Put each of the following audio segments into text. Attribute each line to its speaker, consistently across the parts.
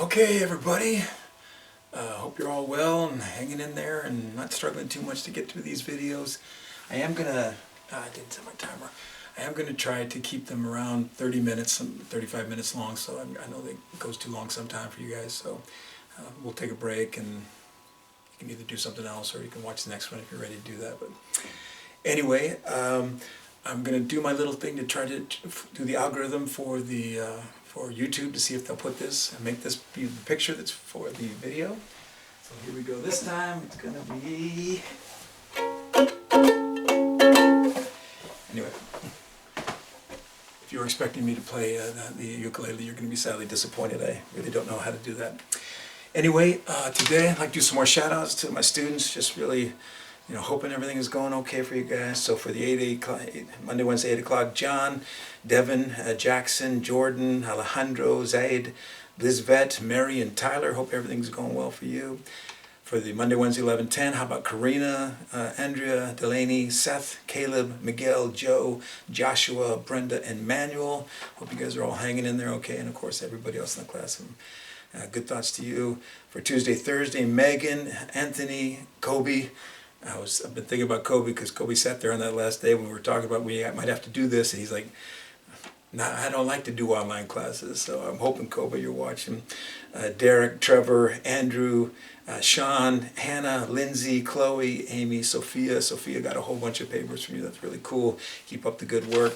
Speaker 1: Okay, everybody. Hope you're all well and hanging in there and not struggling too much to get through these videos. I am gonna, I didn't set my timer. I am gonna try to keep them around 30 minutes, 35 minutes long. So I know that it goes too long sometime for you guys. So we'll take a break and you can either do something else or you can watch the next one if you're ready to do that. But anyway, I'm gonna do my little thing to try to do the algorithm for the for YouTube to see if they'll put this and make this be the picture that's for the video. So here we go. This time it's gonna be anyway. If you were expecting me to play the ukulele, you're gonna be sadly disappointed. I really don't know how to do that. Anyway, today I'd like to do some more shout outs to my students. Just really, hoping everything is going okay for you guys. So for the Monday, Wednesday, 8 o'clock, John, Devin, Jackson, Jordan, Alejandro, Zaid, Lizvet, Mary, and Tyler. Hope everything's going well for you. For the Monday, Wednesday, 11:10, how about Karina, Andrea, Delaney, Seth, Caleb, Miguel, Joe, Joshua, Brenda, and Manuel. Hope you guys are all hanging in there okay. And of course, everybody else in the class. Good thoughts to you. For Tuesday, Thursday, Megan, Anthony, Kobe. I've been thinking about Kobe because Kobe sat there on that last day when we were talking about we might have to do this, and he's like, "Nah, I don't like to do online classes." So I'm hoping, Kobe, you're watching. Derek, Trevor, Andrew, Sean, Hannah, Lindsay, Chloe, Amy, Sophia. Sophia got a whole bunch of papers from you. That's really cool. Keep up the good work.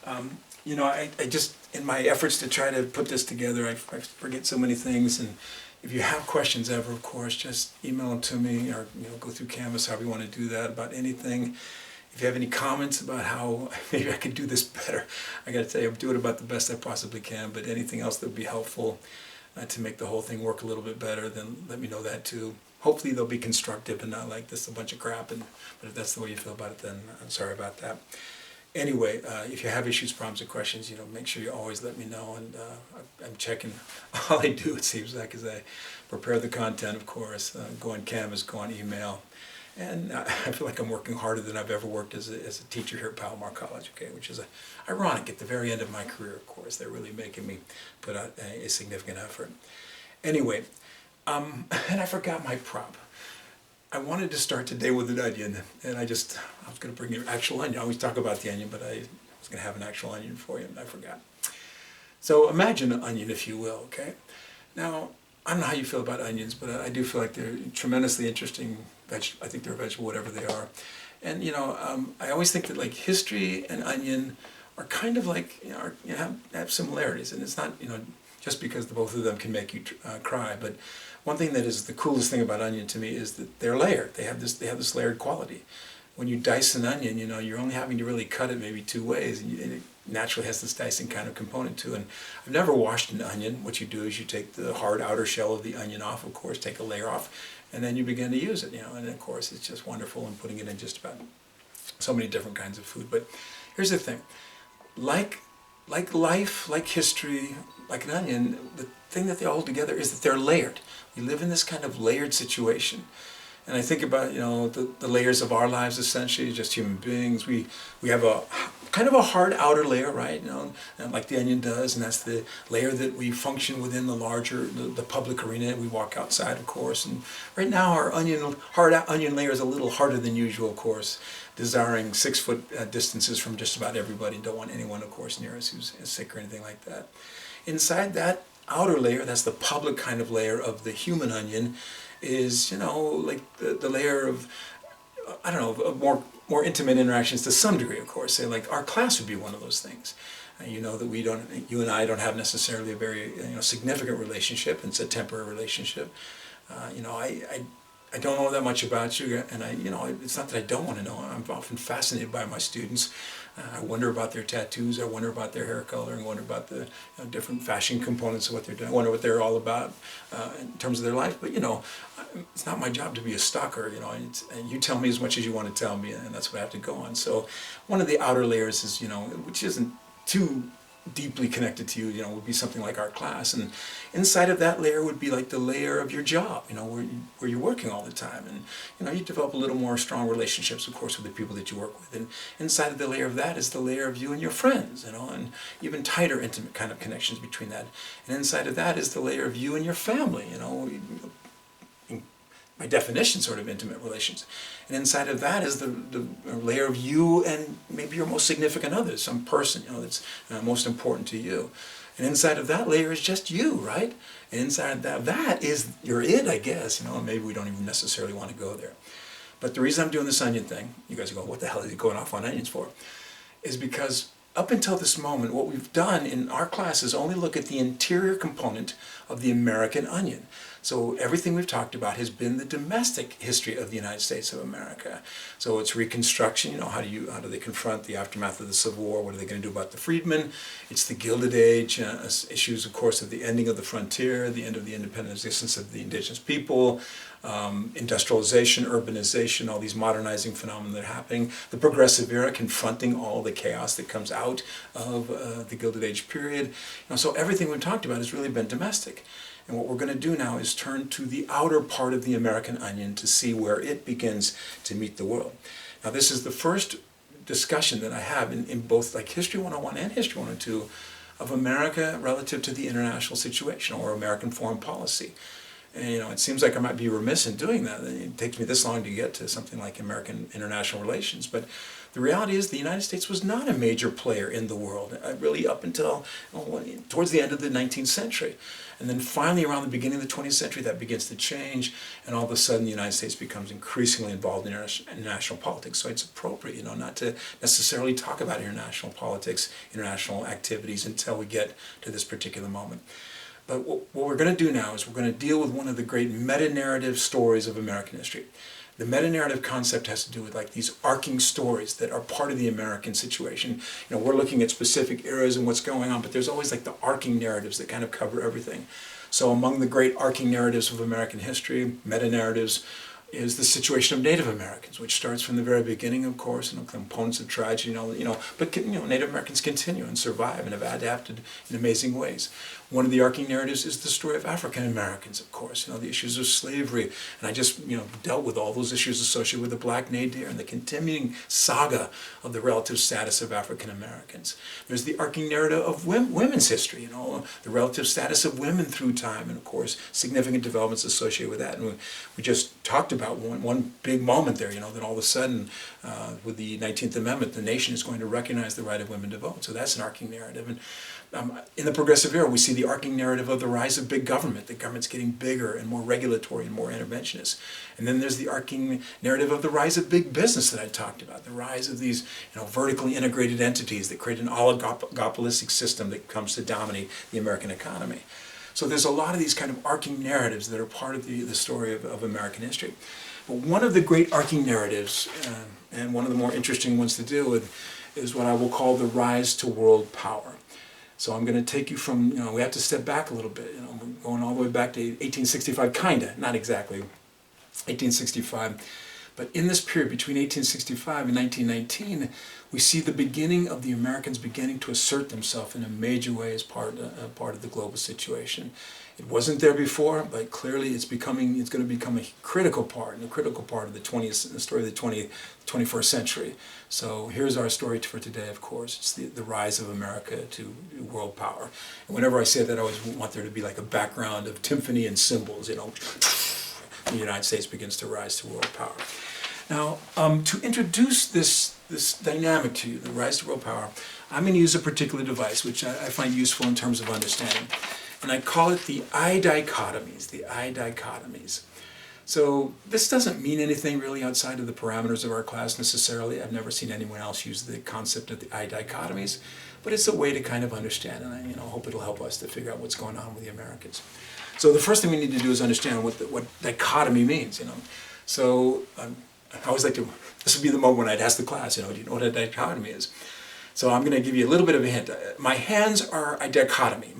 Speaker 1: I just, in my efforts to try to put this together, I forget so many things. And if you have questions ever, of course, just email them to me or go through Canvas, however you want to do that, about anything. If you have any comments about how maybe I could do this better, I got to tell you, I'm doing about the best I possibly can, but anything else that would be helpful to make the whole thing work a little bit better, then let me know that too. Hopefully they'll be constructive and not like this is a bunch of crap, but if that's the way you feel about it, then I'm sorry about that. Anyway, if you have issues, problems, or questions, make sure you always let me know. And I'm checking. All I do, it seems like, is I prepare the content, of course, go on Canvas, go on email. And I feel like I'm working harder than I've ever worked as a teacher here at Palomar College, okay, which is ironic at the very end of my career, of course. They're really making me put out a significant effort. Anyway, and I forgot my prop. I wanted to start today with an onion, and I was going to bring you an actual onion. I always talk about the onion, but I was going to have an actual onion for you, and I forgot. So imagine an onion, if you will, okay? Now, I don't know how you feel about onions, but I do feel like they're tremendously interesting. I think they're a vegetable, whatever they are. And, I always think that, like, history and onion are kind of like, have similarities. And it's not, just because the both of them can make you cry, but one thing that is the coolest thing about onion to me is that they're layered. They have this layered quality. When you dice an onion, you're only having to really cut it maybe two ways, and it naturally has this dicing kind of component to it. And I've never washed an onion. What you do is you take the hard outer shell of the onion off, of course, take a layer off, and then you begin to use it. And of course it's just wonderful in putting it in just about so many different kinds of food. But here's the thing, like life, like history, like an onion, the thing that they all hold together is that they're layered. We live in this kind of layered situation. And I think about, the layers of our lives, essentially, just human beings. We have a kind of a hard outer layer, right? Like the onion does, and that's the layer that we function within the larger, the public arena. We walk outside, of course. And right now our hard onion layer is a little harder than usual, of course, desiring 6-foot distances from just about everybody. Don't want anyone, of course, near us who's sick or anything like that. Inside that outer layer, that's the public kind of layer of the human onion, is, like the layer of, of more intimate interactions to some degree, of course. Say, like, our class would be one of those things. That you and I don't have necessarily a very significant relationship. It's a temporary relationship. I don't know that much about you, and it's not that I don't want to know. I'm often fascinated by my students. I wonder about their tattoos. I wonder about their hair color. I wonder about the different fashion components of what they're doing. I wonder what they're all about in terms of their life. But it's not my job to be a stalker. And you tell me as much as you want to tell me, and that's what I have to go on. So one of the outer layers is which isn't too deeply connected to you, would be something like our class. And inside of that layer would be like the layer of your job, where you're working all the time. And, you develop a little more strong relationships, of course, with the people that you work with. And inside of the layer of that is the layer of you and your friends, and even tighter, intimate kind of connections between that. And inside of that is the layer of you and your family, by definition, sort of intimate relations. And inside of that is the layer of you and maybe your most significant other, some person, that's most important to you. And inside of that layer is just you, right? And inside of that is your id, I guess, and maybe we don't even necessarily want to go there. But the reason I'm doing this onion thing, you guys are going, what the hell is he going off on onions for? Is because up until this moment, what we've done in our class is only look at the interior component of the American onion. So everything we've talked about has been the domestic history of the United States of America. So it's Reconstruction, how do they confront the aftermath of the Civil War? What are they going to do about the freedmen? It's the Gilded Age, issues, of course, of the ending of the frontier, the end of the independent existence of the indigenous people, industrialization, urbanization, all these modernizing phenomena that are happening, the Progressive Era confronting all the chaos that comes out of the Gilded Age period. So everything we've talked about has really been domestic. And what we're going to do now is turn to the outer part of the American onion to see where it begins to meet the world. Now, this is the first discussion that I have in both like History 101 and History 102 of America relative to the international situation or American foreign policy. And, it seems like I might be remiss in doing that. It takes me this long to get to something like American international relations. But the reality is the United States was not a major player in the world, really up until towards the end of the 19th century. And then finally around the beginning of the 20th century that begins to change, and all of a sudden the United States becomes increasingly involved in international politics. So it's appropriate, not to necessarily talk about international politics, international activities until we get to this particular moment. But what we're going to do now is we're going to deal with one of the great meta-narrative stories of American history. The meta-narrative concept has to do with like these arcing stories that are part of the American situation. We're looking at specific eras and what's going on, but there's always like the arcing narratives that kind of cover everything. So among the great arcing narratives of American history, meta-narratives, is the situation of Native Americans, which starts from the very beginning, of course, and components of tragedy, but Native Americans continue and survive and have adapted in amazing ways. One of the arcing narratives is the story of African Americans, of course, the issues of slavery, and I just, dealt with all those issues associated with the Black Nadir and the continuing saga of the relative status of African Americans. There's the arcing narrative of women's history, the relative status of women through time, and of course, significant developments associated with that. And we just talked about one big moment there, that all of a sudden, with the 19th Amendment, the nation is going to recognize the right of women to vote. So that's an arcing narrative. And in the Progressive Era, we see the arcing narrative of the rise of big government. The government's getting bigger and more regulatory and more interventionist. And then there's the arcing narrative of the rise of big business that I talked about, the rise of these vertically integrated entities that create an oligopolistic system that comes to dominate the American economy. So there's a lot of these kind of arcing narratives that are part of the story of American history. But one of the great arcing narratives, and one of the more interesting ones to deal with, is what I will call the rise to world power. So I'm going to take you from, we have to step back a little bit, we're going all the way back to 1865, kinda, not exactly, 1865. But in this period between 1865 and 1919, we see the beginning of the Americans beginning to assert themselves in a major way as part of the global situation. It wasn't there before, but clearly it's going to become a critical part of the story of the 21st century. So here's our story for today, of course. It's the rise of America to world power. And whenever I say that, I always want there to be like a background of timpani and cymbals, the United States begins to rise to world power. Now, to introduce this dynamic to you, the rise to world power, I'm going to use a particular device which I find useful in terms of understanding. And I call it the dichotomies, So this doesn't mean anything really outside of the parameters of our class necessarily. I've never seen anyone else use the concept of the dichotomies, but it's a way to kind of understand, and I hope it'll help us to figure out what's going on with the Americans. So the first thing we need to do is understand what dichotomy means. So I always like to. This would be the moment when I'd ask the class, do you know what a dichotomy is? So I'm going to give you a little bit of a hint. My hands are a dichotomy.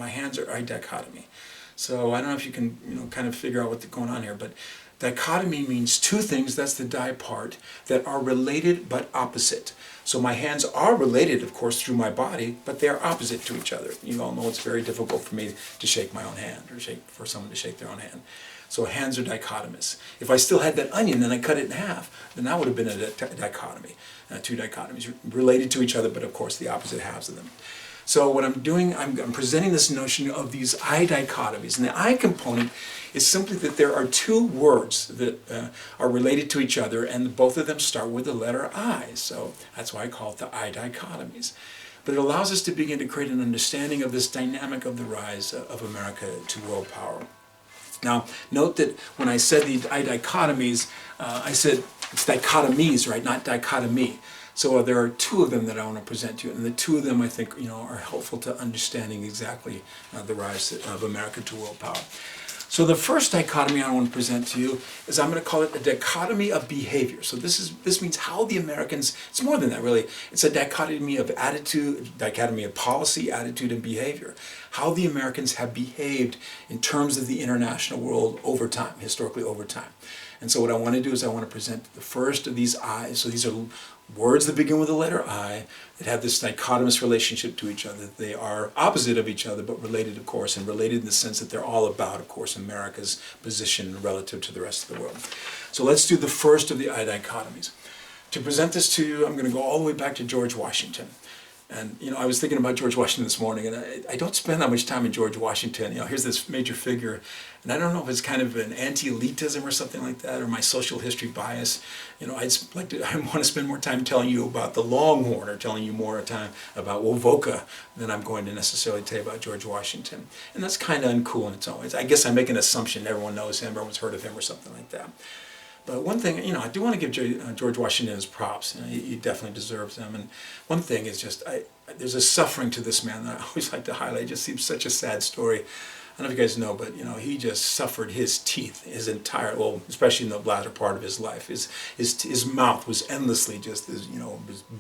Speaker 1: So I don't know if you can, kind of figure out what's going on here, but dichotomy means two things, that's the di part, that are related but opposite. So my hands are related, of course, through my body, but they are opposite to each other. You all know it's very difficult for me to shake my own hand, or for someone to shake their own hand. So hands are dichotomous. If I still had that onion and I cut it in half, then that would have been a dichotomy. Two dichotomies related to each other, but of course the opposite halves of them. So what I'm doing, I'm presenting this notion of these I dichotomies. And the I component is simply that there are two words that are related to each other, and both of them start with the letter I. So that's why I call it the I dichotomies. But it allows us to begin to create an understanding of this dynamic of the rise of America to world power. Now, note that when I said the I dichotomies, I said it's dichotomies, right, not dichotomy. So there are two of them that I want to present to you, and the two of them I think are helpful to understanding exactly the rise of America to world power. So the first dichotomy I want to present to you is I'm going to call it a dichotomy of behavior. So this means how the Americans, it's more than that really, it's a dichotomy of attitude, dichotomy of policy, attitude, and behavior. How the Americans have behaved in terms of the international world over time, historically over time. And so what I want to do is I want to present the first of these I's. So these are words that begin with the letter I that have this dichotomous relationship to each other. They are opposite of each other, but related, of course, and related in the sense that they're all about, of course, America's position relative to the rest of the world. So let's do the first of the I dichotomies. To present this to you, I'm going to go all the way back to George Washington. And, I was thinking about George Washington this morning, and I don't spend that much time in George Washington. Here's this major figure, and I don't know if it's kind of an anti-elitism or something like that, or my social history bias. I want to spend more time telling you about the Longhorn, or telling you more time about Wovoka than I'm going to necessarily tell you about George Washington. And that's kind of uncool in its own way. I guess I make an assumption everyone knows him, everyone's heard of him, or something like that. But one thing, I do want to give George Washington his props. He definitely deserves them. And one thing is just, there's a suffering to this man that I always like to highlight. It just seems such a sad story. I don't know if you guys know, but he just suffered his teeth his entire, well, especially in the latter part of his life. His mouth was endlessly just, this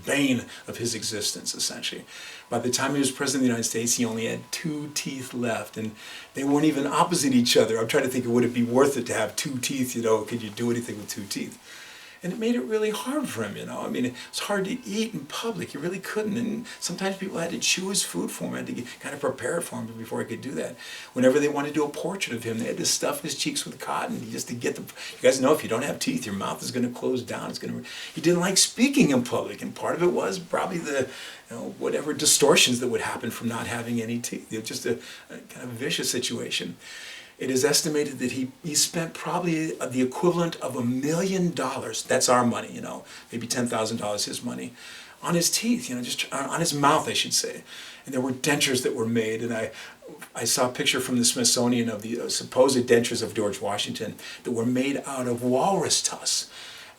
Speaker 1: bane of his existence, essentially. By the time he was president of the United States, he only had 2 teeth left, and they weren't even opposite each other. I'm trying to think, would it be worth it to have 2 teeth? Could you do anything with 2 teeth? And it made it really hard for him, it's hard to eat in public. You really couldn't. And sometimes people had to chew his food for him, had to kind of prepare it for him before he could do that. Whenever they wanted to do a portrait of him, they had to stuff his cheeks with cotton just to get the... You guys know if you don't have teeth, your mouth is going to close down. He didn't like speaking in public, and part of it was probably the, whatever distortions that would happen from not having any teeth. It was just a kind of vicious situation. It is estimated that he spent probably the equivalent of $1 million, that's our money, maybe $10,000 his money, on his teeth, just on his mouth, I should say. And there were dentures that were made, and I saw a picture from the Smithsonian of the supposed dentures of George Washington that were made out of walrus tusks.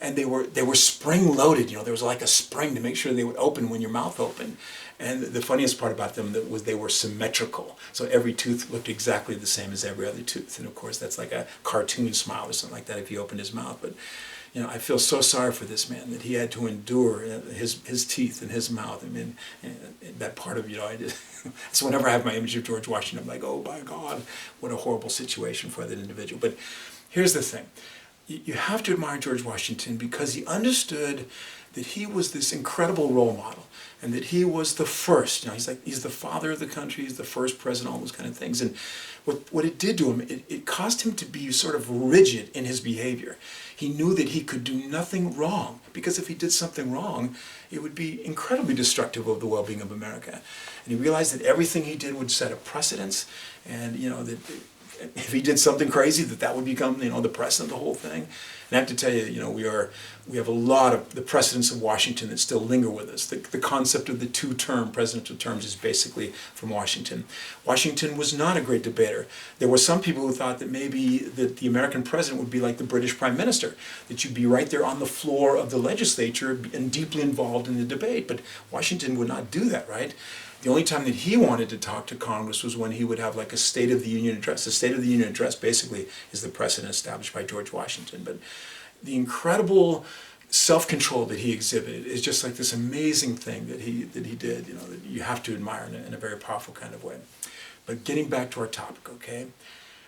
Speaker 1: And they were spring-loaded, there was like a spring to make sure they would open when your mouth opened. And the funniest part about them was they were symmetrical. So every tooth looked exactly the same as every other tooth. And of course, that's like a cartoon smile or something like that if he opened his mouth. But, I feel so sorry for this man that he had to endure his teeth and his mouth. That part of, so whenever I have my image of George Washington, I'm like, oh my God, what a horrible situation for that individual. But here's the thing. You have to admire George Washington because he understood that he was this incredible role model, and that he was the first. He's the father of the country, he's the first president, all those kind of things. And what it did to him, it caused him to be sort of rigid in his behavior. He knew that he could do nothing wrong, because if he did something wrong, it would be incredibly destructive of the well-being of America. And he realized that everything he did would set a precedence, and that if he did something crazy, that would become, the precedent of the whole thing. And I have to tell you, we have a lot of the precedents of Washington that still linger with us. The concept of the 2-term presidential terms is basically from Washington. Washington was not a great debater. There were some people who thought that maybe that the American president would be like the British prime minister, that you'd be right there on the floor of the legislature and deeply involved in the debate. But Washington would not do that, right? The only time that he wanted to talk to Congress was when he would have like a State of the Union address. The State of the Union address basically is the precedent established by George Washington. But the incredible self-control that he exhibited is just like this amazing thing that he did, that you have to admire in a very powerful kind of way. But getting back to our topic, okay?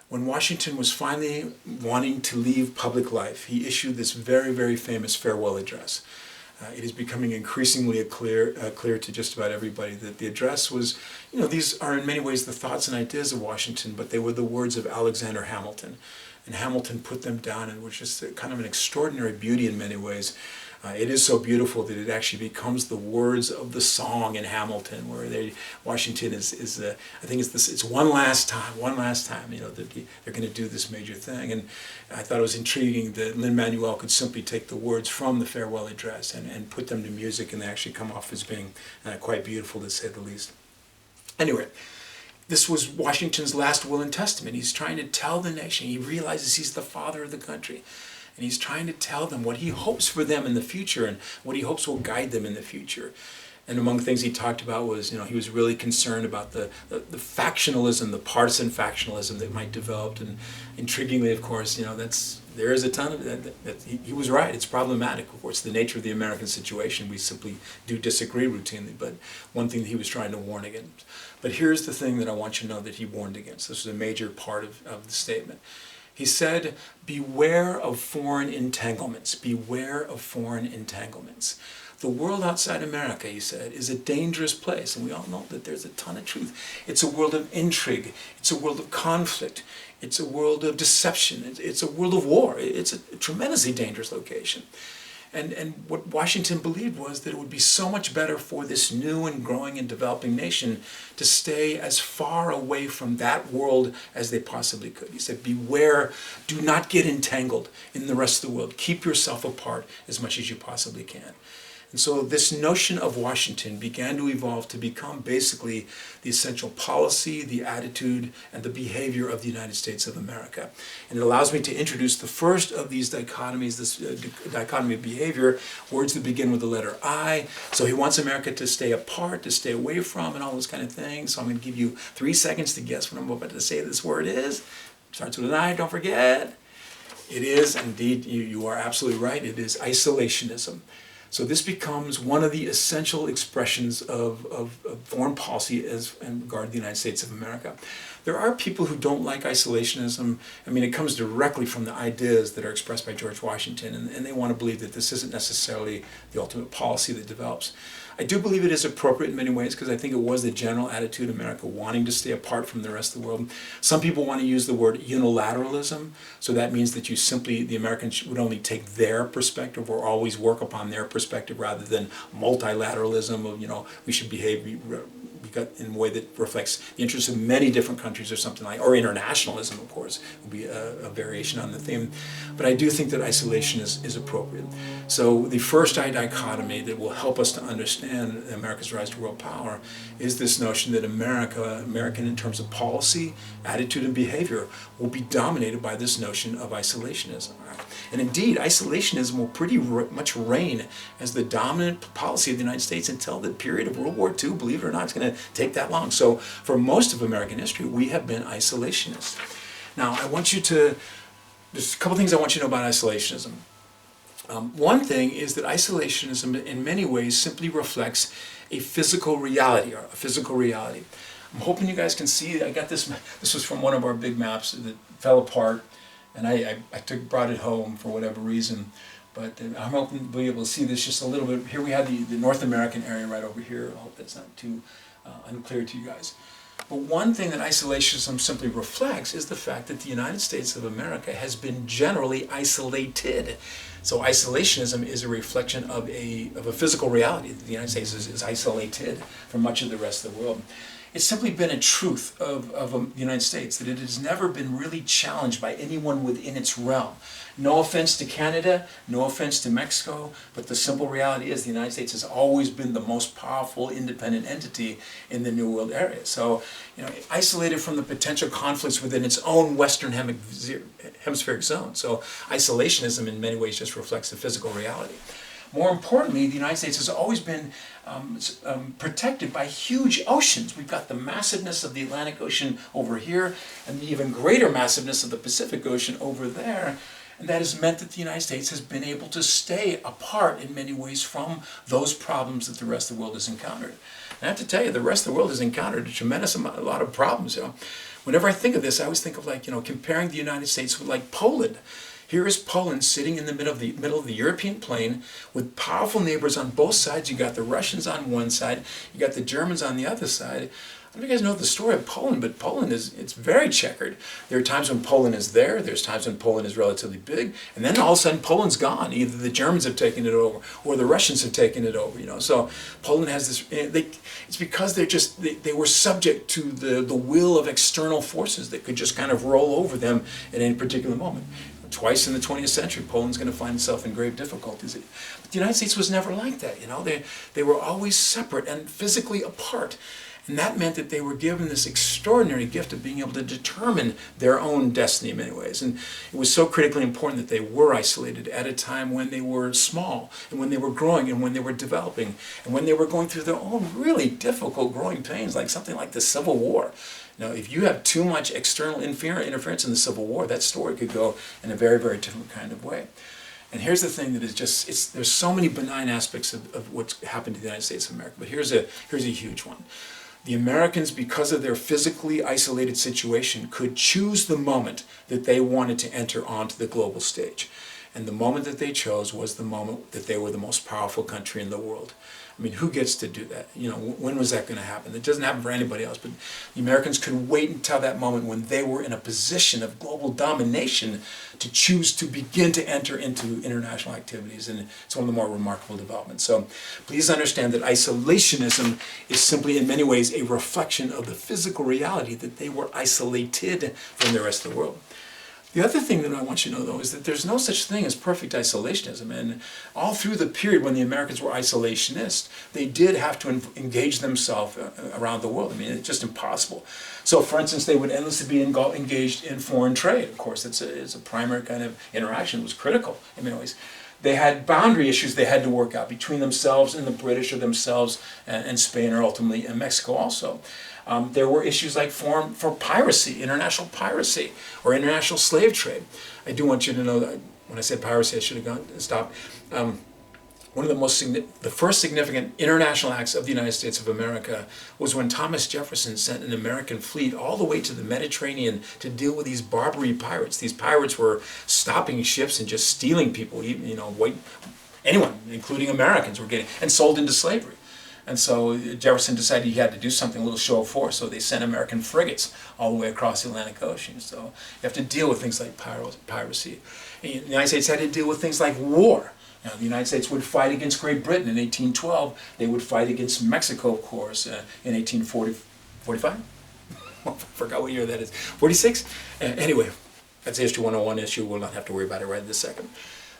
Speaker 1: When Washington was finally wanting to leave public life, he issued this very, very famous farewell address. It is becoming increasingly clear to just about everybody that the address was, these are in many ways the thoughts and ideas of Washington, but they were the words of Alexander Hamilton. And Hamilton put them down, and was just kind of an extraordinary beauty in many ways. It is so beautiful that it actually becomes the words of the song in Hamilton, where Washington is I think it's one last time, they're going to do this major thing. And I thought it was intriguing that Lin-Manuel could simply take the words from the farewell address and put them to music, and they actually come off as being quite beautiful, to say the least. Anyway, this was Washington's last will and testament. He's trying to tell the nation. He realizes he's the father of the country. And he's trying to tell them what he hopes for them in the future and what he hopes will guide them in the future. And among the things he talked about was, he was really concerned about the factionalism, the partisan factionalism that might develop. And intriguingly, of course, there is a ton of that. He was right. It's problematic, of course, the nature of the American situation. We simply do disagree routinely. But one thing that he was trying to warn against. But here's the thing that I want you to know that he warned against. This is a major part of the statement. He said, beware of foreign entanglements. Beware of foreign entanglements. The world outside America, he said, is a dangerous place, and we all know that there's a ton of truth. It's a world of intrigue. It's a world of conflict. It's a world of deception. It's a world of war. It's a tremendously dangerous location. And what Washington believed was that it would be so much better for this new and growing and developing nation to stay as far away from that world as they possibly could. He said, beware, do not get entangled in the rest of the world. Keep yourself apart as much as you possibly can. And so this notion of Washington began to evolve to become basically the essential policy, the attitude, and the behavior of the United States of America. And it allows me to introduce the first of these dichotomies, this dichotomy of behavior, words that begin with the letter I. So he wants America to stay apart, to stay away from, and all those kind of things. So I'm going to give you 3 seconds to guess what I'm about to say this word is. Starts with an I, don't forget. It is, indeed, you are absolutely right, it is isolationism. So this becomes one of the essential expressions of foreign policy in regard to the United States of America. There are people who don't like isolationism. I mean, it comes directly from the ideas that are expressed by George Washington, and they want to believe that this isn't necessarily the ultimate policy that develops. I do believe it is appropriate in many ways because I think it was the general attitude of America wanting to stay apart from the rest of the world. Some people want to use the word unilateralism, so that means that the Americans would only take their perspective or always work upon their perspective rather than multilateralism of, we should behave in a way that reflects the interests of many different countries or something like, or internationalism, of course, would be a variation on the theme. But I do think that isolation is appropriate. So the first dichotomy that will help us to understand America's rise to world power is this notion that American in terms of policy, attitude, and behavior will be dominated by this notion of isolationism. And indeed, isolationism will pretty much reign as the dominant policy of the United States until the period of World War II. Believe it or not, it's going to take that long. So for most of American history, we have been isolationists. Now, there's a couple things I want you to know about isolationism. One thing is that isolationism in many ways simply reflects a physical reality. I'm hoping you guys can see, I got this was from one of our big maps that fell apart, and I brought it home for whatever reason, but I'm hoping to be able to see this just a little bit. Here we have the North American area right over here. I hope that's not too unclear to you guys. But one thing that isolationism simply reflects is the fact that the United States of America has been generally isolated. So isolationism is a reflection of a physical reality. The United States is isolated from much of the rest of the world. It's simply been a truth of the United States that it has never been really challenged by anyone within its realm. No offense to Canada, no offense to Mexico, but the simple reality is the United States has always been the most powerful independent entity in the New World area. So, isolated from the potential conflicts within its own Western hemispheric zone. So isolationism in many ways just reflects the physical reality. More importantly, the United States has always been protected by huge oceans. We've got the massiveness of the Atlantic Ocean over here and the even greater massiveness of the Pacific Ocean over there. And that has meant that the United States has been able to stay apart in many ways from those problems that the rest of the world has encountered. And I have to tell you, the rest of the world has encountered a lot of problems. Whenever I think of this, I always think of comparing the United States with Poland. Here is Poland sitting in the middle of the European plain with powerful neighbors on both sides. You got the Russians on one side, you got the Germans on the other side. I don't know if you guys know the story of Poland, but Poland it's very checkered. There are times when Poland is there, there's times when Poland is relatively big, and then all of a sudden Poland's gone. Either the Germans have taken it over or the Russians have taken it over, you know. So Poland has this, it's because they were subject to the will of external forces that could just kind of roll over them at any particular moment. Twice in the 20th century, Poland's going to find itself in grave difficulties. But the United States was never like that, you know. They were always separate and physically apart. And that meant that they were given this extraordinary gift of being able to determine their own destiny in many ways. And it was so critically important that they were isolated at a time when they were small, and when they were growing, and when they were developing, and when they were going through their own really difficult growing pains, like something like the Civil War. Now, if you have too much external interference in the Civil War, that story could go in a very, very different kind of way. And here's the thing that is just, there's so many benign aspects of what's happened to the United States of America, but here's a huge one. The Americans, because of their physically isolated situation, could choose the moment that they wanted to enter onto the global stage. And the moment that they chose was the moment that they were the most powerful country in the world. I mean, who gets to do that? You know, when was that going to happen? It doesn't happen for anybody else, but the Americans could wait until that moment when they were in a position of global domination to choose to begin to enter into international activities, and it's one of the more remarkable developments. So please understand that isolationism is simply in many ways a reflection of the physical reality that they were isolated from the rest of the world. The other thing that I want you to know, though, is that there's no such thing as perfect isolationism. And all through the period when the Americans were isolationist, they did have to engage themselves around the world. I mean, it's just impossible. So, for instance, they would endlessly be engaged in foreign trade. Of course, it's a primary kind of interaction. It was critical in many ways. They had boundary issues they had to work out between themselves and the British, or themselves and Spain, or ultimately in Mexico also. There were issues like for piracy, international piracy, or international slave trade. I do want you to know that when I said piracy, I should have stopped. One of the first significant international acts of the United States of America was when Thomas Jefferson sent an American fleet all the way to the Mediterranean to deal with these Barbary pirates. These pirates were stopping ships and just stealing people, you know, anyone, including Americans, were getting, and sold into slavery. And so Jefferson decided he had to do something, a little show of force, so they sent American frigates all the way across the Atlantic Ocean. So you have to deal with things like piracy. And the United States had to deal with things like war. Now, the United States would fight against Great Britain in 1812. They would fight against Mexico, of course, in 1845? I forgot what year that is. 46? Anyway, that's History 101 issue. We'll not have to worry about it right this second.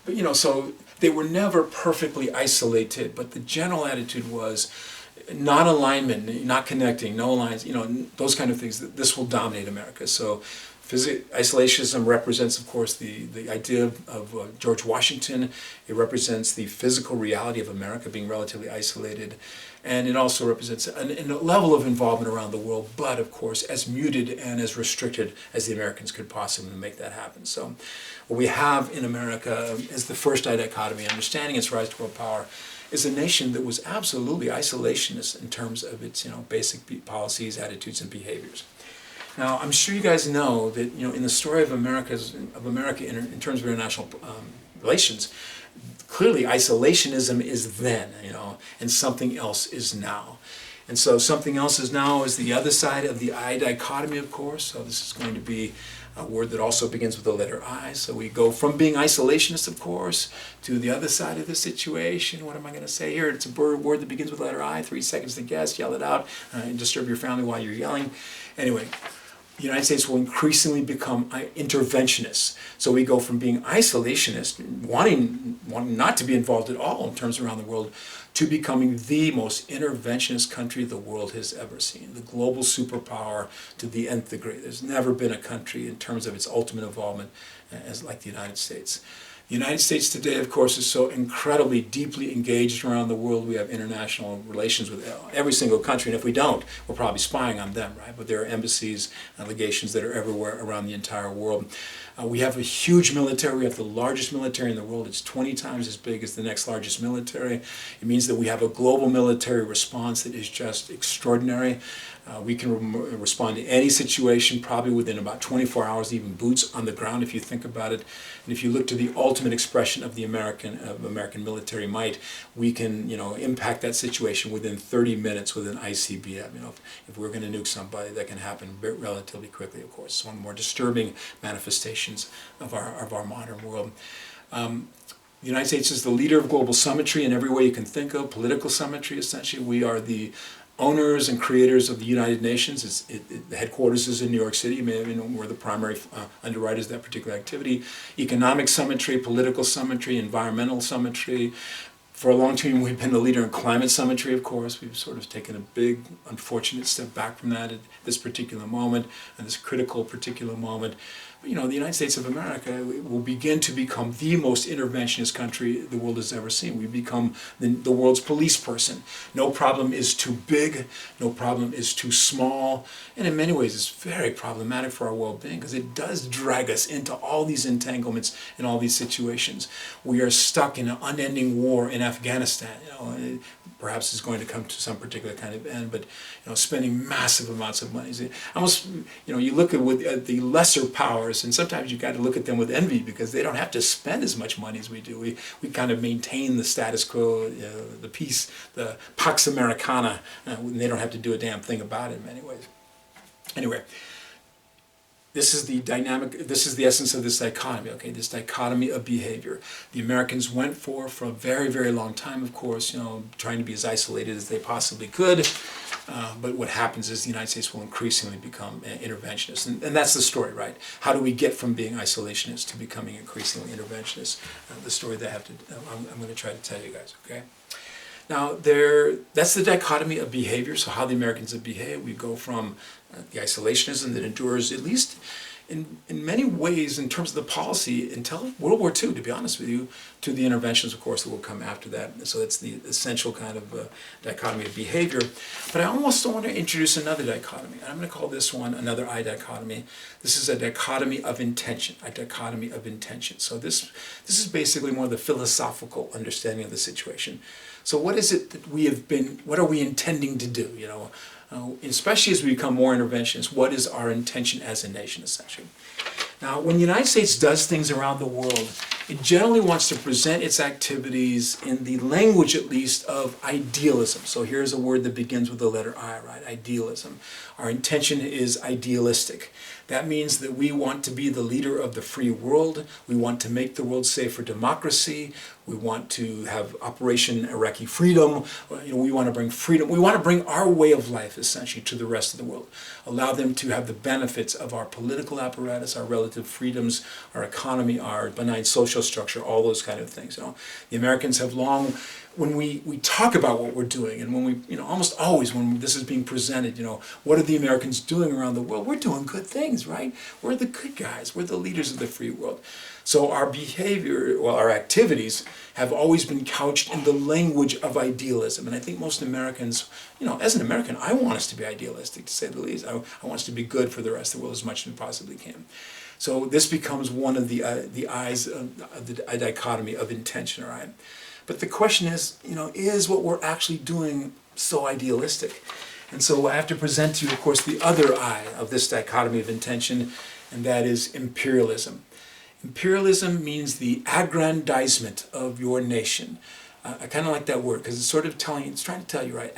Speaker 1: But, you know, so they were never perfectly isolated, but the general attitude was non-alignment, not connecting, no alliance, you know, those kind of things. This will dominate America. So isolationism represents, of course, the idea of George Washington. It represents the physical reality of America being relatively isolated. And it also represents a level of involvement around the world, but of course as muted and as restricted as the Americans could possibly make that happen. So what we have in America as the first dichotomy, understanding its rise to world power, is a nation that was absolutely isolationist in terms of its, you know, basic policies, attitudes, and behaviors. Now, I'm sure you guys know that, you know, in the story of America in terms of international relations, clearly isolationism is then, you know, and something else is now. And so something else is now is the other side of the I dichotomy, of course. So this is going to be a word that also begins with the letter I. So we go from being isolationist, of course, to the other side of the situation. What am I going to say here? It's a word that begins with the letter I. 3 seconds to guess, yell it out, and disturb your family while you're yelling. Anyway, the United States will increasingly become interventionists. So we go from being isolationist, wanting not to be involved at all in terms around the world, to becoming the most interventionist country the world has ever seen. The global superpower to the nth degree. There's never been a country in terms of its ultimate involvement as like the United States. The United States today, of course, is so incredibly deeply engaged around the world. We have international relations with every single country, and if we don't, we're probably spying on them, right? But there are embassies and legations that are everywhere around the entire world. We have a huge military. We have the largest military in the world. It's 20 times as big as the next largest military. It means that we have a global military response that is just extraordinary. We can respond to any situation probably within about 24 hours, even boots on the ground if you think about it. And if you look to the ultimate expression of the American military might, we can impact that situation within 30 minutes with an ICBM. If we're going to nuke somebody, that can happen relatively quickly, of course. It's one of the more disturbing manifestations of our modern world. The United States is the leader of global symmetry in every way you can think of, political symmetry essentially. We are the owners and creators of the United Nations. The headquarters is in New York City. We're the primary underwriters of that particular activity. Economic symmetry, political symmetry, environmental symmetry. For a long time, we've been the leader in climate symmetry, of course. We've sort of taken a big, unfortunate step back from that at this particular moment, and this critical particular moment. But, the United States of America will begin to become the most interventionist country the world has ever seen. We become the world's police person. No problem is too big. No problem is too small. And in many ways, it's very problematic for our well-being because it does drag us into all these entanglements and all these situations. We are stuck in an unending war in Afghanistan. Perhaps it's going to come to some particular kind of end, but spending massive amounts of money. Almost, you look at the lesser powers, and sometimes you got to look at them with envy because they don't have to spend as much money as we do. We kind of maintain the status quo, the peace, the Pax Americana, and they don't have to do a damn thing about it in many ways. Anyway. This is the essence of this dichotomy, okay? This dichotomy of behavior. The Americans went for a very, very long time, of course, trying to be as isolated as they possibly could. But what happens is the United States will increasingly become interventionist. And that's the story, right? How do we get from being isolationist to becoming increasingly interventionist? The story that I'm going to try to tell you guys, okay? Now, that's the dichotomy of behavior, so how the Americans have behaved. We go from the isolationism that endures, at least in many ways, in terms of the policy, until World War II, to be honest with you, to the interventions, of course, that will come after that. So that's the essential kind of dichotomy of behavior. But I almost want to introduce another dichotomy. I'm going to call this one another I dichotomy. This is a dichotomy of intention, a dichotomy of intention. So this is basically more the philosophical understanding of the situation. So what is it that what are we intending to do, especially as we become more interventionist, what is our intention as a nation, essentially? Now, when the United States does things around the world, it generally wants to present its activities in the language, at least, of idealism. So here's a word that begins with the letter I, right? Idealism. Our intention is idealistic. That means that we want to be the leader of the free world. We want to make the world safe for democracy. We want to have Operation Iraqi Freedom. We want to bring freedom. We want to bring our way of life, essentially, to the rest of the world. Allow them to have the benefits of our political apparatus, our relative freedoms, our economy, our benign social structure, all those kind of things. The Americans have long, when we talk about what we're doing, and when we, almost always when this is being presented, what are the Americans doing around the world? We're doing good things, right? We're the good guys. We're the leaders of the free world. So our behavior, our activities have always been couched in the language of idealism. And I think most Americans, as an American, I want us to be idealistic, to say the least. I want us to be good for the rest of the world as much as we possibly can. So this becomes one of the eyes of the dichotomy of intention, all right? But the question is what we're actually doing so idealistic? And so I have to present to you, of course, the other eye of this dichotomy of intention, and that is imperialism. Imperialism means the aggrandizement of your nation. I kind of like that word because it's trying to tell you, right,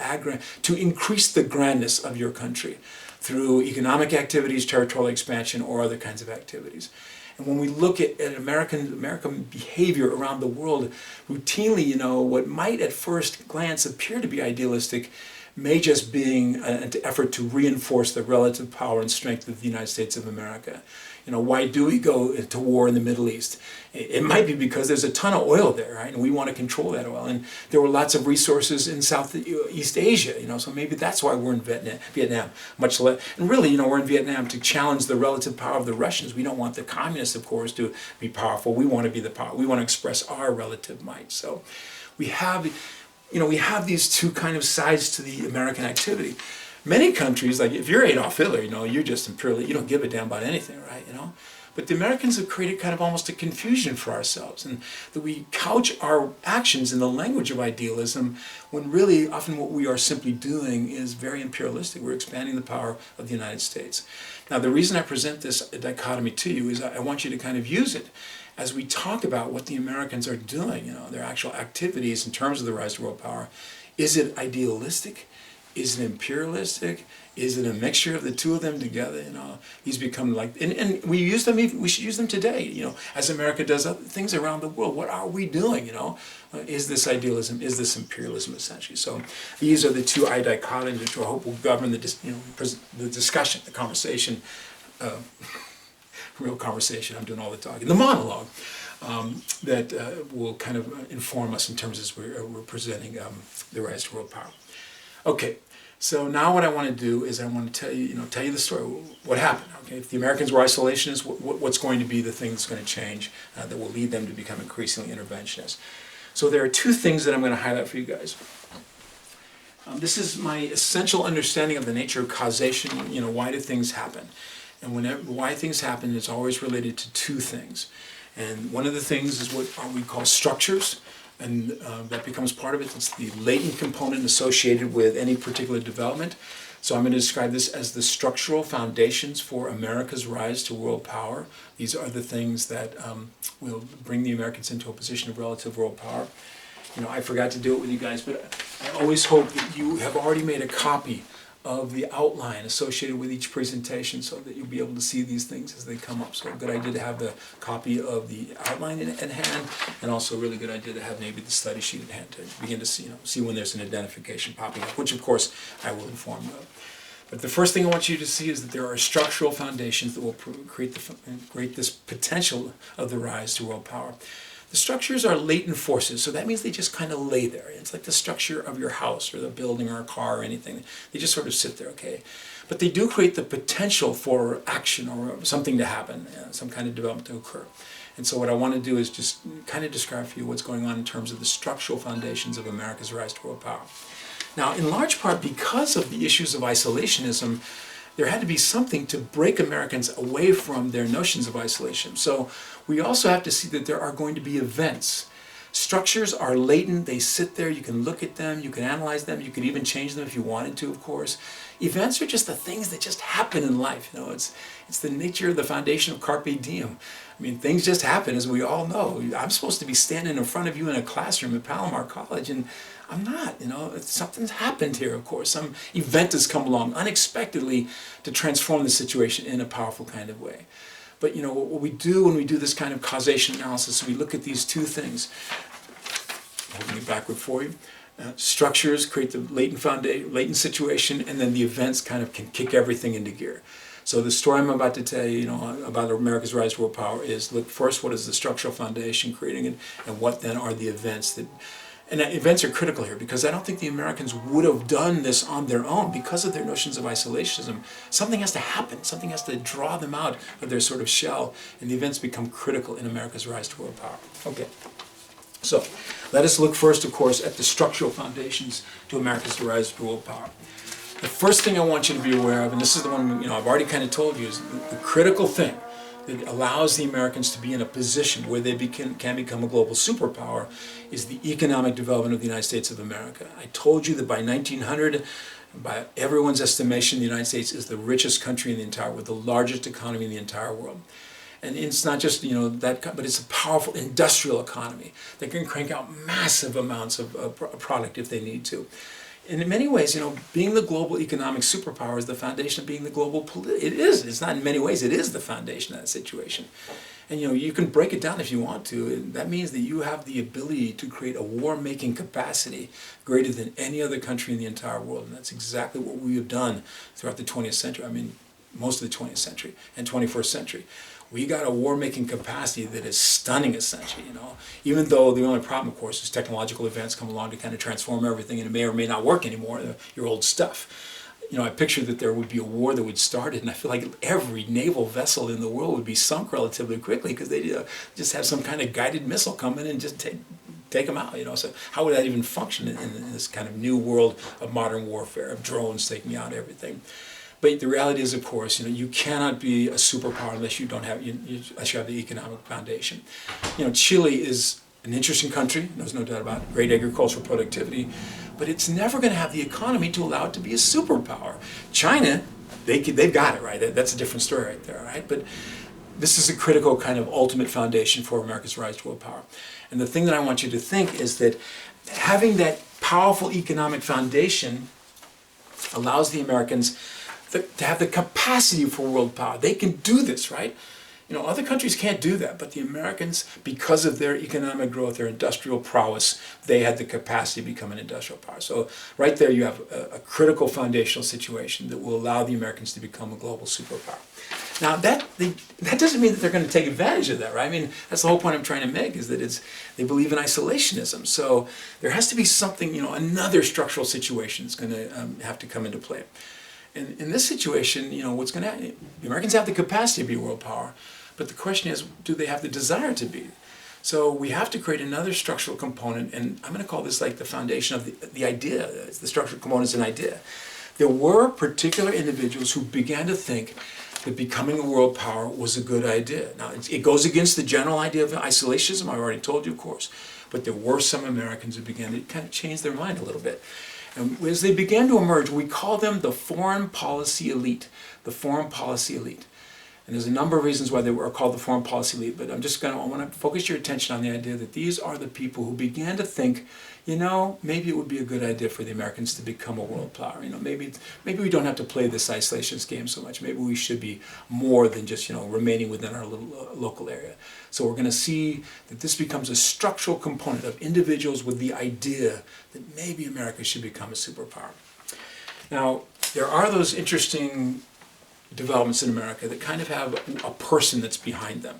Speaker 1: to increase the grandness of your country through economic activities, territorial expansion, or other kinds of activities. And when we look at American behavior around the world, routinely, what might at first glance appear to be idealistic may just being an effort to reinforce the relative power and strength of the United States of America. Why do we go to war in the Middle East? It might be because there's a ton of oil there, right? And we want to control that oil. And there were lots of resources in Southeast Asia, so maybe that's why we're in Vietnam. Much less, and really, we're in Vietnam to challenge the relative power of the Russians. We don't want the communists, of course, to be powerful. We want to be the power. We want to express our relative might. So we have these two kind of sides to the American activity. Many countries, like if you're Adolf Hitler, you're just imperial. You don't give a damn about anything, right? But the Americans have created kind of almost a confusion for ourselves, and that we couch our actions in the language of idealism, when really often what we are simply doing is very imperialistic. We're expanding the power of the United States. Now, the reason I present this dichotomy to you is I want you to kind of use it as we talk about what the Americans are doing, their actual activities in terms of the rise to world power. Is it idealistic? Is it imperialistic? Is it a mixture of the two of them together? These become like, and we use them. We should use them today. As America does other things around the world. What are we doing? Is this idealism? Is this imperialism? Essentially. So these are the two dichotomies which I hope will govern the discussion, the conversation, real conversation. I'm doing all the talking, the monologue that will kind of inform us in terms as we're presenting the rise to world power. Okay. So now what I want to do is I want to tell you the story, what happened. Okay, if the Americans were isolationists, what's going to be the thing that's going to change that will lead them to become increasingly interventionist? So there are two things that I'm going to highlight for you guys. This is my essential understanding of the nature of causation. Why do things happen? And why things happen is always related to two things. And one of the things is what we call structures. And that becomes part of it. It's the latent component associated with any particular development. So I'm going to describe this as the structural foundations for America's rise to world power. These are the things that will bring the Americans into a position of relative world power. I forgot to do it with you guys, but I always hope that you have already made a copy of the outline associated with each presentation so that you'll be able to see these things as they come up. So a good idea to have the copy of the outline in hand, and also a really good idea to have maybe the study sheet at hand to begin to see when there's an identification popping up, which of course I will inform you of. But the first thing I want you to see is that there are structural foundations that will create this potential of the rise to world power. The structures are latent forces, so that means they just kind of lay there. It's like the structure of your house or the building or a car or anything. They just sort of sit there, okay? But they do create the potential for action or something to happen, some kind of development to occur. And so what I want to do is just kind of describe for you what's going on in terms of the structural foundations of America's rise to world power. Now, in large part because of the issues of isolationism, there had to be something to break Americans away from their notions of isolation. So we also have to see that there are going to be events. Structures are latent, they sit there, you can look at them, you can analyze them, you can even change them if you wanted to, of course. Events are just the things that just happen in life. It's the nature of the foundation of carpe diem. I mean, things just happen, as we all know. I'm supposed to be standing in front of you in a classroom at Palomar College, and I'm not, something's happened here, of course. Some event has come along unexpectedly to transform the situation in a powerful kind of way. But what we do when we do this kind of causation analysis, we look at these two things. Holding it backward for you. Structures create the latent situation, and then the events kind of can kick everything into gear. So the story I'm about to tell you, about America's rise to world power is, look first, what is the structural foundation creating it, and what then are the events that. And events are critical here, because I don't think the Americans would have done this on their own because of their notions of isolationism. Something has to happen. Something has to draw them out of their sort of shell, and the events become critical in America's rise to world power. Okay. So let us look first, of course, at the structural foundations to America's rise to world power. The first thing I want you to be aware of, and this is the one I've already kind of told you, is the critical thing that allows the Americans to be in a position where they can become a global superpower is the economic development of the United States of America. I told you that by 1900, by everyone's estimation, the United States is the richest country in the entire world, the largest economy in the entire world. And it's not just that, but it's a powerful industrial economy that can crank out massive amounts of product if they need to. And in many ways, being the global economic superpower is the foundation of being the global it is. It's not in many ways. It is the foundation of that situation. And you can break it down if you want to. And that means that you have the ability to create a war-making capacity greater than any other country in the entire world. And that's exactly what we have done throughout the 20th century. I mean, most of the 20th century and 21st century. We got a war-making capacity that is stunning, essentially, Even though the only problem, of course, is technological events come along to kind of transform everything, and it may or may not work anymore, your old stuff. I picture that there would be a war that would start it, and I feel like every naval vessel in the world would be sunk relatively quickly because they just have some kind of guided missile come in and just take them out, So how would that even function in this kind of new world of modern warfare, of drones taking out everything? But the reality is, of course, you cannot be a superpower unless you don't have unless you have the economic foundation. Chile is an interesting country. There's no doubt about it. Great agricultural productivity, but it's never going to have the economy to allow it to be a superpower. China, they've got it right. That's a different story right there, right? But this is a critical kind of ultimate foundation for America's rise to world power. And the thing that I want you to think is that having that powerful economic foundation allows the Americans to have the capacity for world power. They can do this, right? Other countries can't do that, but the Americans, because of their economic growth, their industrial prowess, they had the capacity to become an industrial power. So right there you have a critical foundational situation that will allow the Americans to become a global superpower. Now that doesn't mean that they're going to take advantage of that, right? I mean, that's the whole point I'm trying to make, is that they believe in isolationism. So there has to be something, another structural situation that's going to have to come into play. And in this situation, what's going to happen? The Americans have the capacity to be a world power, but the question is, do they have the desire to be? So we have to create another structural component, and I'm going to call this like the foundation of the idea. The structural component is an idea. There were particular individuals who began to think that becoming a world power was a good idea. Now, it goes against the general idea of isolationism, I already told you, of course, but there were some Americans who began to kind of change their mind a little bit. And as they began to emerge, we call them the foreign policy elite. The foreign policy elite. And there's a number of reasons why they were called the foreign policy elite, but I want to focus your attention on the idea that these are the people who began to think, maybe it would be a good idea for the Americans to become a world power. Maybe we don't have to play this isolationist game so much. Maybe we should be more than just, remaining within our little local area. So we're going to see that this becomes a structural component of individuals with the idea that maybe America should become a superpower. Now, there are those interesting developments in America that kind of have a person that's behind them.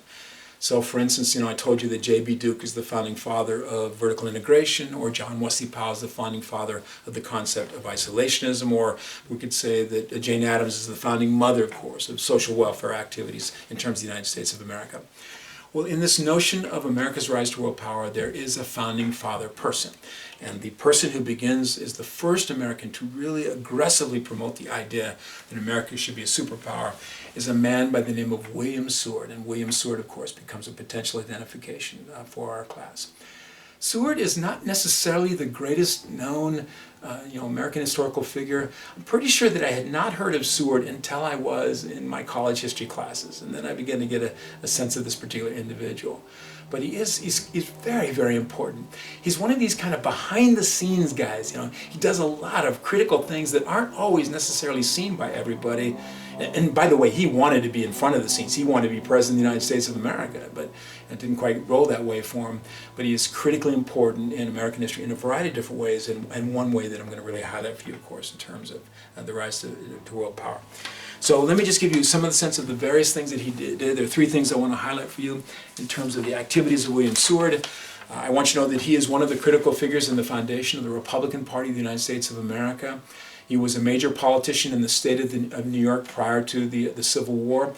Speaker 1: So for instance, I told you that J.B. Duke is the founding father of vertical integration, or John Wesley Powell is the founding father of the concept of isolationism, or we could say that Jane Addams is the founding mother, of course, of social welfare activities in terms of the United States of America. Well, in this notion of America's rise to world power, there is a founding father person. And the person who begins is the first American to really aggressively promote the idea that America should be a superpower is a man by the name of William Seward. And William Seward, of course, becomes a potential identification for our class. Seward is not necessarily the greatest known American historical figure. I'm pretty sure that I had not heard of Seward until I was in my college history classes, and then I began to get a sense of this particular individual. But he's very, very important. He's one of these kind of behind-the-scenes guys. He does a lot of critical things that aren't always necessarily seen by everybody. And by the way, he wanted to be in front of the scenes. He wanted to be president of the United States of America, but it didn't quite roll that way for him. But he is critically important in American history in a variety of different ways, and one way that I'm going to really highlight for you, of course, in terms of the rise to world power. So let me just give you some of the sense of the various things that he did. There are three things I want to highlight for you in terms of the activities of William Seward. I want you to know that he is one of the critical figures in the foundation of the Republican Party of the United States of America. He was a major politician in the state of New York prior to the Civil War,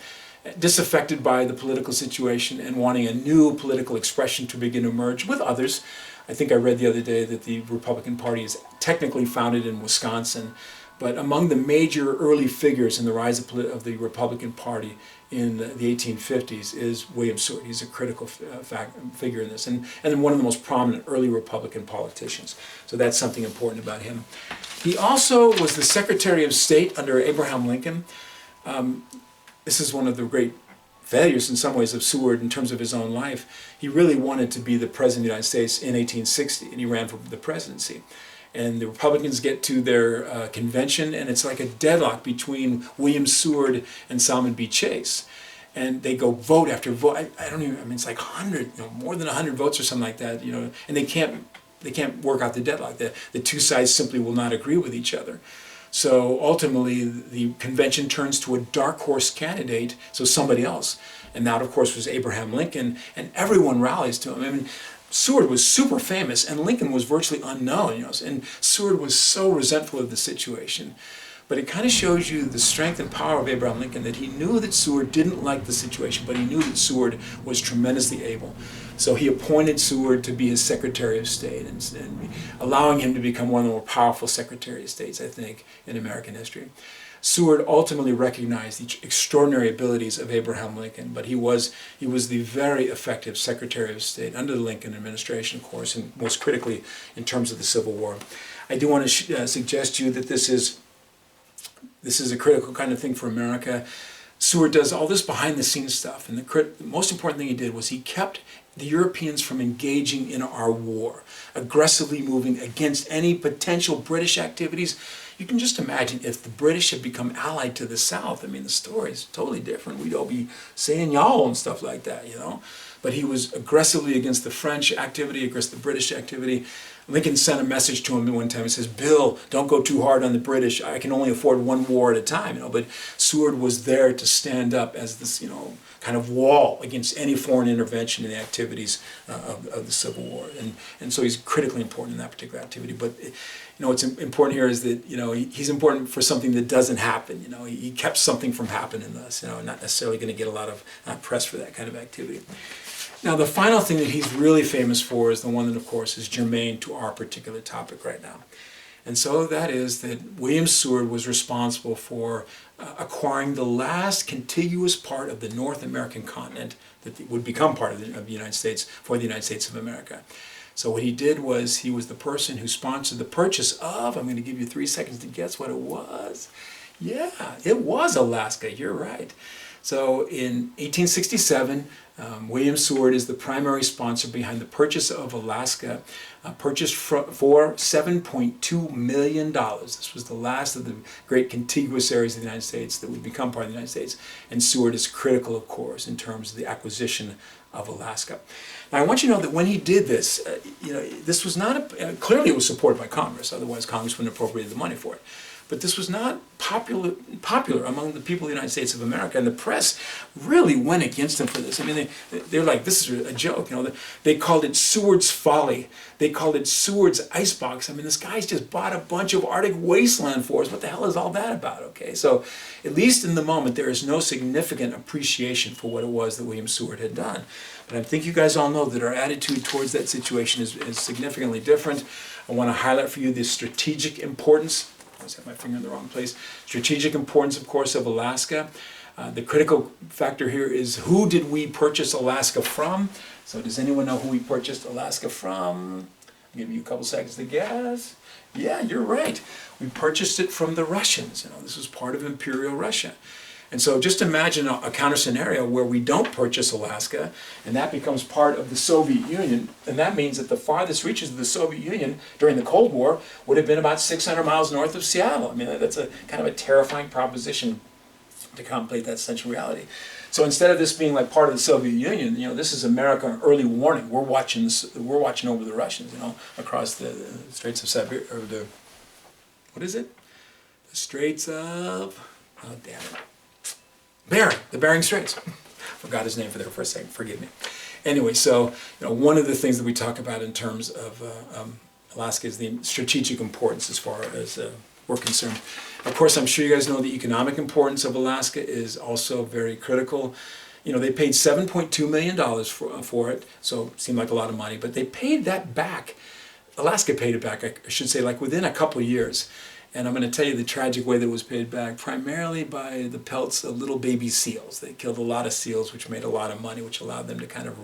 Speaker 1: disaffected by the political situation and wanting a new political expression to begin to emerge with others. I think I read the other day that the Republican Party is technically founded in Wisconsin, but among the major early figures in the rise of the Republican Party in the 1850s is William Seward. He's a critical figure in this, and one of the most prominent early Republican politicians. So that's something important about him. He also was the Secretary of State under Abraham Lincoln. This is one of the great failures in some ways of Seward in terms of his own life. He really wanted to be the President of the United States in 1860, and he ran for the presidency. And the Republicans get to their convention, and it's like a deadlock between William Seward and Salmon B. Chase. And they go vote after vote. I don't even, it's like 100, more than 100 votes or something like that, and they can't work out the deadlock. The two sides simply will not agree with each other. So ultimately, the convention turns to a dark horse candidate, so somebody else. And that, of course, was Abraham Lincoln, and everyone rallies to him. Seward was super famous, and Lincoln was virtually unknown, and Seward was so resentful of the situation. But it kind of shows you the strength and power of Abraham Lincoln, that he knew that Seward didn't like the situation, but he knew that Seward was tremendously able. So he appointed Seward to be his Secretary of State, and allowing him to become one of the more powerful Secretary of States, I think, in American history. Seward ultimately recognized the extraordinary abilities of Abraham Lincoln, but he was the very effective Secretary of State under the Lincoln administration, of course, and most critically in terms of the Civil War. I do want to suggest to you that this is a critical kind of thing for America. Seward does all this behind-the-scenes stuff, and the most important thing he did was he kept the Europeans from engaging in our war, aggressively moving against any potential British activities. You can just imagine if the British had become allied to the South. I mean, the story is totally different. We'd all be saying y'all and stuff like that, you know. But he was aggressively against the French activity, against the British activity. Lincoln sent a message to him one time. He says, "Bill, don't go too hard on the British. I can only afford one war at a time." You know, but Seward was there to stand up as this, you know, kind of wall against any foreign intervention in the activities of the Civil War, and so he's critically important in that particular activity. But you know, what's important here is that, you know, he's important for something that doesn't happen. You know, he kept something from happening to us. You know, not necessarily going to get a lot of press for that kind of activity. Now, the final thing that he's really famous for is the one that, of course, is germane to our particular topic right now. And so that is that William Seward was responsible for acquiring the last contiguous part of the North American continent that would become part of the United States, for the United States of America. So what he did was, he was the person who sponsored the purchase of, I'm going to give you 3 seconds to guess what it was. Yeah, it was Alaska, you're right. So in 1867, William Seward is the primary sponsor behind the purchase of Alaska, purchased for $7.2 million. This was the last of the great contiguous areas of the United States that would become part of the United States. And Seward is critical, of course, in terms of the acquisition of Alaska. Now, I want you to know that when he did this, you know, this was not clearly it was supported by Congress. Otherwise, Congress wouldn't have appropriated the money for it. But this was not popular among the people of the United States of America, and the press really went against him for this. I mean, they're like, this is a joke, you know. They called it Sewards Folly. They called it Seward's Icebox. I mean, this guy's just bought a bunch of Arctic wasteland for us. What the hell is all that about, okay? So, at least in the moment, there is no significant appreciation for what it was that William Seward had done. But I think you guys all know that our attitude towards that situation is significantly different. I want to highlight for you the strategic importance. I always have my finger in the wrong place. Strategic importance, of course, of Alaska. The critical factor here is, who did we purchase Alaska from? So does anyone know who we purchased Alaska from? I'll give you a couple seconds to guess. Yeah, you're right. We purchased it from the Russians. You know, this was part of Imperial Russia. And so just imagine a counter scenario where we don't purchase Alaska, and that becomes part of the Soviet Union, and that means that the farthest reaches of the Soviet Union during the Cold War would have been about 600 miles north of Seattle. I mean, that's a kind of a terrifying proposition to contemplate that central reality. So instead of this being like part of the Soviet Union, you know, this is America early warning. We're watching over the Russians, you know, across the Straits of Siberia, or the, what is it? The Straits of, oh damn it. The Bering Straits. Forgot his name for there for a second, forgive me. Anyway, so, you know, one of the things that we talk about in terms of Alaska is the strategic importance as far as we're concerned. Of course, I'm sure you guys know the economic importance of Alaska is also very critical. You know, they paid $7.2 million for it, so it seemed like a lot of money, but they paid that back. Alaska paid it back, I should say, like within a couple of years. And I'm going to tell you the tragic way that it was paid back, primarily by the pelts of little baby seals. They killed a lot of seals, which made a lot of money, which allowed them to kind of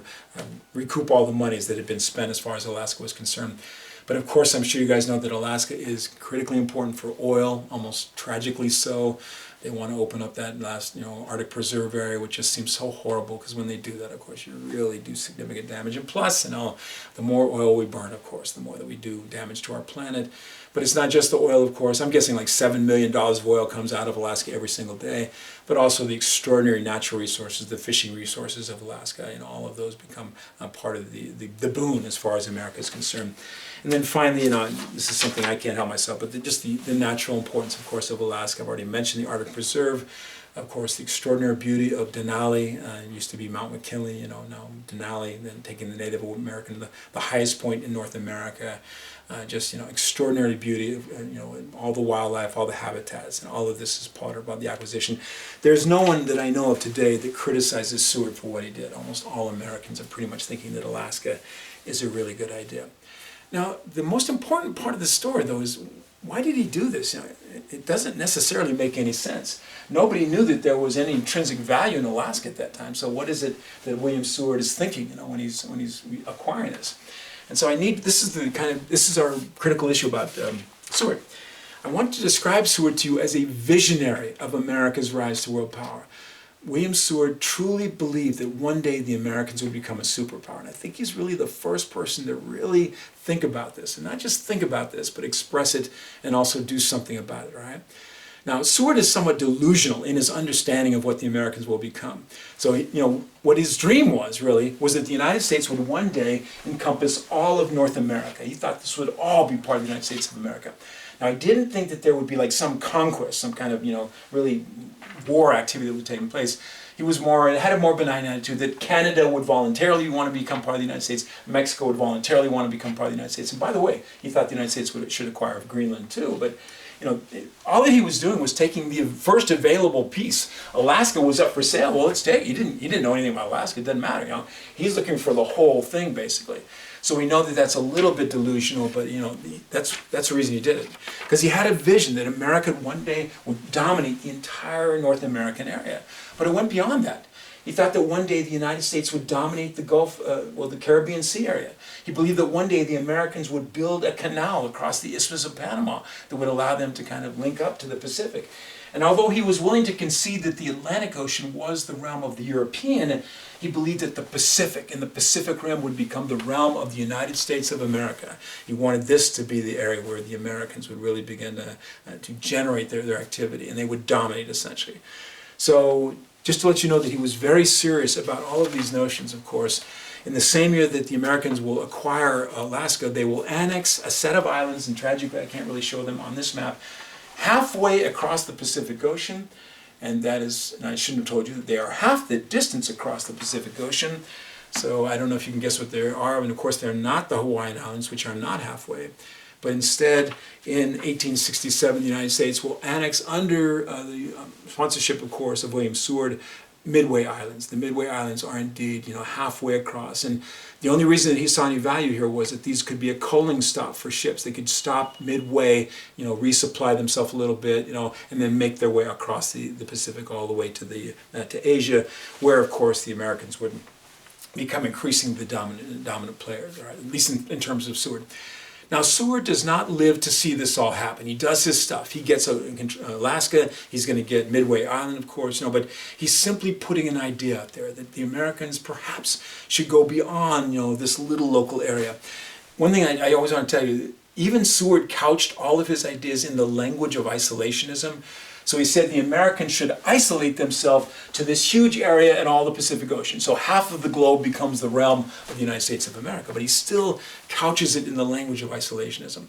Speaker 1: recoup all the monies that had been spent as far as Alaska was concerned. But of course, I'm sure you guys know that Alaska is critically important for oil, almost tragically so. They want to open up that last, you know, Arctic Preserve area, which just seems so horrible, because when they do that, of course, you really do significant damage. And plus, you know, the more oil we burn, of course, the more that we do damage to our planet. But it's not just the oil, of course. I'm guessing like $7 million of oil comes out of Alaska every single day, but also the extraordinary natural resources, the fishing resources of Alaska, you know, all of those become part of the boon as far as America is concerned. And then finally, you know, this is something I can't help myself, but just the natural importance, of course, of Alaska. I've already mentioned the Arctic Preserve. of course, the extraordinary beauty of Denali. It used to be Mount McKinley, now Denali, then taking the Native American, the highest point in North America. Just, extraordinary beauty of, all the wildlife, all the habitats, and all of this is part of the acquisition. There's no one that I know of today that criticizes Seward for what he did. Almost all Americans are pretty much thinking that Alaska is a really good idea. Now, the most important part of the story, though, is why did he do this? It doesn't necessarily make any sense. Nobody knew that there was any intrinsic value in Alaska at that time. So what is it that William Seward is thinking, when he's acquiring this? And so this is our critical issue about Seward. I want to describe Seward to you as a visionary of America's rise to world power. William Seward truly believed that one day the Americans would become a superpower. And I think he's really the first person to really think about this. And not just think about this, but express it and also do something about it, right? Now, Seward is somewhat delusional in his understanding of what the Americans will become. So, what his dream was that the United States would one day encompass all of North America. He thought this would all be part of the United States of America. Now, he didn't think that there would be like some conquest, some kind of, really war activity that was taking place. He had a more benign attitude that Canada would voluntarily want to become part of the United States, Mexico would voluntarily want to become part of the United States. And by the way, he thought the United States should acquire Greenland too. But all that he was doing was taking the first available piece. Alaska was up for sale. Well, let's take it. He didn't know anything about Alaska. It doesn't matter. He's looking for the whole thing, basically. So we know that that's a little bit delusional, but that's the reason he did it. Because he had a vision that America one day would dominate the entire North American area. But it went beyond that. He thought that one day the United States would dominate the the Caribbean Sea area. He believed that one day the Americans would build a canal across the Isthmus of Panama that would allow them to kind of link up to the Pacific. And although he was willing to concede that the Atlantic Ocean was the realm of the European, he believed that the Pacific and the Pacific Rim would become the realm of the United States of America. He wanted this to be the area where the Americans would really begin to generate their activity, and they would dominate essentially. So just to let you know that he was very serious about all of these notions, of course. In the same year that the Americans will acquire Alaska, they will annex a set of islands, and tragically I can't really show them on this map, halfway across the Pacific Ocean, and I shouldn't have told you that they are half the distance across the Pacific Ocean. So I don't know if you can guess what they are, and of course they're not the Hawaiian Islands, which are not halfway. But instead, in 1867, the United States will annex under the sponsorship, of course, of William Seward, Midway Islands. The Midway Islands are indeed, halfway across. And the only reason that he saw any value here was that these could be a coaling stop for ships. They could stop midway, resupply themselves a little bit, and then make their way across the Pacific all the way to Asia, where, of course, the Americans would become increasingly the dominant player, right? At least in terms of Seward. Now, Seward does not live to see this all happen. He does his stuff. He gets Alaska. He's going to get Midway Island, of course. But he's simply putting an idea out there that the Americans perhaps should go beyond, this little local area. One thing I always want to tell you, even Seward couched all of his ideas in the language of isolationism. So he said the Americans should isolate themselves to this huge area in all the Pacific Ocean. So half of the globe becomes the realm of the United States of America. But he still couches it in the language of isolationism.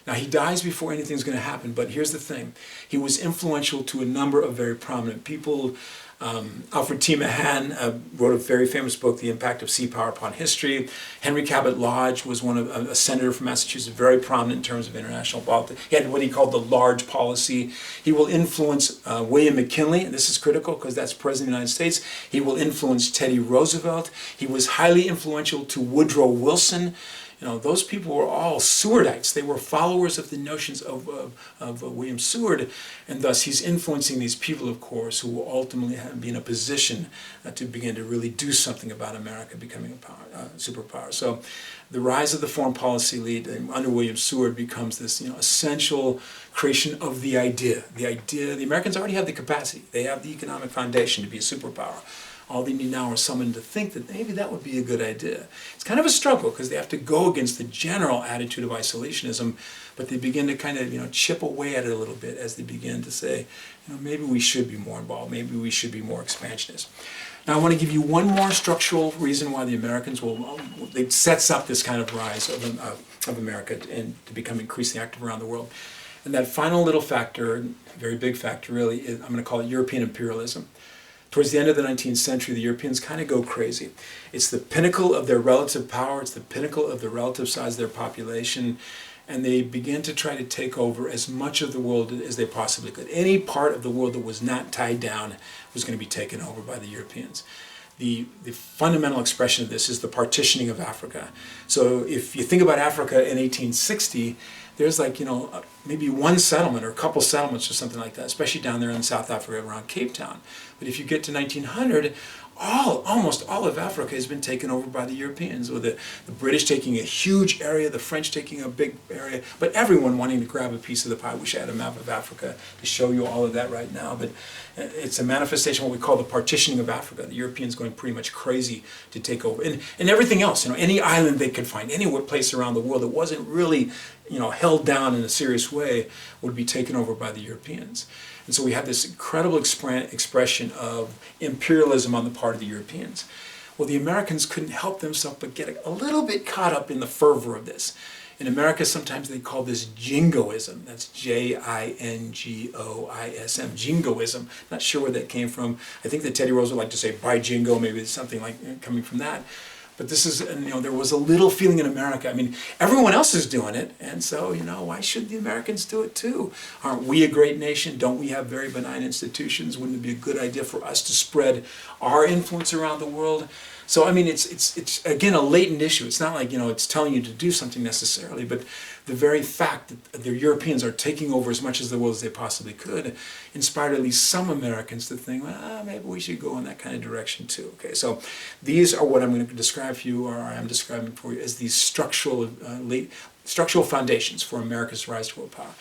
Speaker 1: Now, he dies before anything's going to happen, but here's the thing. He was influential to a number of very prominent people. Alfred T. Mahan wrote a very famous book, The Impact of Sea Power Upon History. Henry Cabot Lodge was a senator from Massachusetts, very prominent in terms of international politics. He had what he called the large policy. He will influence William McKinley, and this is critical because that's President of the United States. He will influence Teddy Roosevelt. He was highly influential to Woodrow Wilson. Those people were all Sewardites. They were followers of the notions of William Seward, and thus he's influencing these people, of course, who will ultimately be in a position to begin to really do something about America becoming a superpower. So the rise of the foreign policy lead under William Seward becomes this essential creation of the idea. The Americans already have the capacity. They have the economic foundation to be a superpower. All they need now are someone to think that maybe that would be a good idea. It's kind of a struggle because they have to go against the general attitude of isolationism, but they begin to kind of chip away at it a little bit as they begin to say, maybe we should be more involved, maybe we should be more expansionist. Now I want to give you one more structural reason why the Americans it sets up this kind of rise of America and to become increasingly active around the world. And that final little factor, very big factor really, is, I'm going to call it European imperialism. Towards the end of the 19th century, the Europeans kind of go crazy. It's the pinnacle of their relative power, it's the pinnacle of the relative size of their population, and they began to try to take over as much of the world as they possibly could. Any part of the world that was not tied down was going to be taken over by the Europeans. The fundamental expression of this is the partitioning of Africa. So if you think about Africa in 1860, there's like, maybe one settlement or a couple settlements or something like that, especially down there in South Africa around Cape Town. But if you get to 1900, almost all of Africa has been taken over by the Europeans, with the British taking a huge area, the French taking a big area, but everyone wanting to grab a piece of the pie. I wish I had a map of Africa to show you all of that right now, but it's a manifestation of what we call the partitioning of Africa. The Europeans going pretty much crazy to take over. And everything else, any island they could find, any place around the world that wasn't really held down in a serious way would be taken over by the Europeans. And so we have this incredible expression of imperialism on the part of the Europeans. Well, the Americans couldn't help themselves but get a little bit caught up in the fervor of this. In America, sometimes they call this jingoism. That's Jingoism, jingoism. Not sure where that came from. I think that Teddy Roosevelt liked to say, "Buy jingo," maybe it's something like coming from that. But this is, there was a little feeling in America. I mean, everyone else is doing it, and so, why should the Americans do it too? Aren't we a great nation? Don't we have very benign institutions? Wouldn't it be a good idea for us to spread our influence around the world? So, I mean, it's again, a latent issue. It's not like, it's telling you to do something necessarily, but the very fact that the Europeans are taking over as much of the world as they possibly could inspired at least some Americans to think, well, maybe we should go in that kind of direction too. Okay, so these are what I'm going to describe for you, or I'm describing for you, as these structural foundations for America's rise to world power.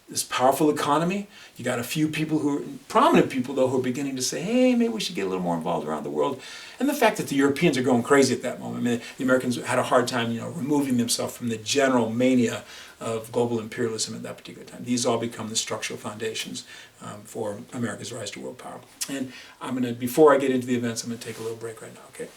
Speaker 1: This powerful economy, you got a few people prominent people though, who are beginning to say, hey, maybe we should get a little more involved around the world. And the fact that the Europeans are going crazy at that moment. I mean, the Americans had a hard time, removing themselves from the general mania of global imperialism at that particular time. These all become the structural foundations for America's rise to world power. And before I get into the events, I'm going to take a little break right now, okay?